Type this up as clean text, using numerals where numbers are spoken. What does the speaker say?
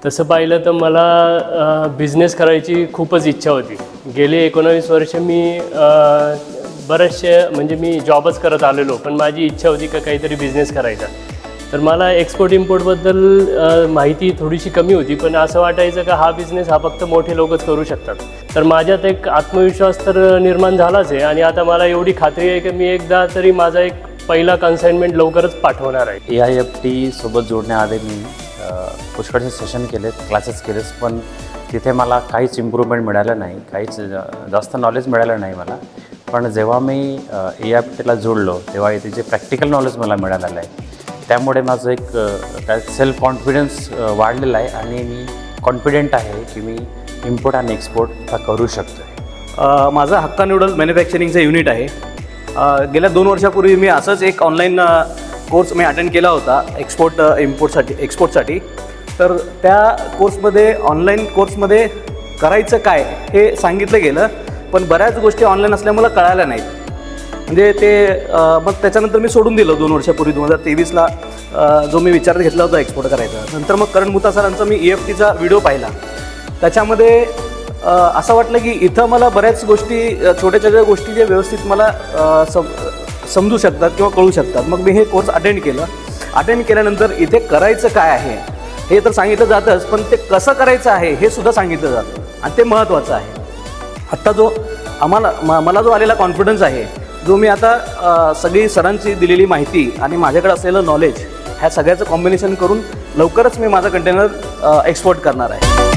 तसं पाहिलं तर मला बिझनेस करायची खूपच इच्छा होती. गेले 19 वर्ष मी बरेचसे म्हणजे मी जॉबच करत आलेलो, पण माझी इच्छा होती का काहीतरी बिझनेस करायचा. तर मला एक्सपोर्ट इम्पोर्टबद्दल माहिती थोडीशी कमी होती, पण असं वाटायचं का हा बिझनेस हा फक्त मोठे लोकच करू शकतात. तर माझ्यात एक आत्मविश्वास तर निर्माण झालाच आहे आणि आता मला एवढी खात्री आहे की मी एकदा तरी माझा एक पहिला कन्साइनमेंट लवकरच पाठवणार आहे. AIFT सोबत जोडण्याआधी मी पुष्कळचे सेशन केलेत, क्लासेस केलेत, पण तिथे मला काहीच इम्प्रूव्हमेंट मिळालं नाही, काहीच जास्त नॉलेज मिळालं नाही मला. पण जेव्हा मी AIFTला जोडलो तेव्हा तिचे प्रॅक्टिकल नॉलेज मला मिळालेलं आहे. त्यामुळे माझं एक काय सेल्फ कॉन्फिडन्स वाढलेला आहे आणि मी कॉन्फिडेंट आहे की मी इम्पोर्ट आणि एक्सपोर्ट आता करू शकतो. माझं हक्का नूडल मॅन्युफॅक्चरिंगचं युनिट आहे. गेल्या 2 वर्षापूर्वी मी असंच एक ऑनलाईन कोर्स मी अटेंड केला होता एक्सपोर्टसाठी. तर त्या कोर्समध्ये ऑनलाईन कोर्समध्ये करायचं काय हे सांगितलं गेलं, पण बऱ्याच गोष्टी ऑनलाईन असल्यामुळे कळाल्या नाहीत. म्हणजे ते मग त्याच्यानंतर मी सोडून दिलं 2 वर्षापूर्वी 2023ला जो मी विचार घेतला होता एक्सपोर्ट करायचा. नंतर मग करण मुता सरांचा मी EFTचा व्हिडिओ पाहिला. त्याच्यामध्ये असं वाटलं की इथं मला बऱ्याच गोष्टी छोट्या छोट्या गोष्टी जे व्यवस्थित मला समजू शकतात किंवा कळू शकतात. मग मी हे कोर्स अटेंड केल्यानंतर इथे करायचं काय आहे हे तर सांगितलं जातंच, पण ते कसं करायचं आहे हे सुद्धा सांगितलं जातं आणि ते महत्त्वाचं आहे. आत्ता जो मला जो आलेला कॉन्फिडन्स आहे, जो मी आता सगळी सरांची दिलेली माहिती आणि माझ्याकडे असलेलं नॉलेज ह्या सगळ्याचं कॉम्बिनेशन करून लवकरच मी माझा कंटेनर एक्सपोर्ट करणार आहे.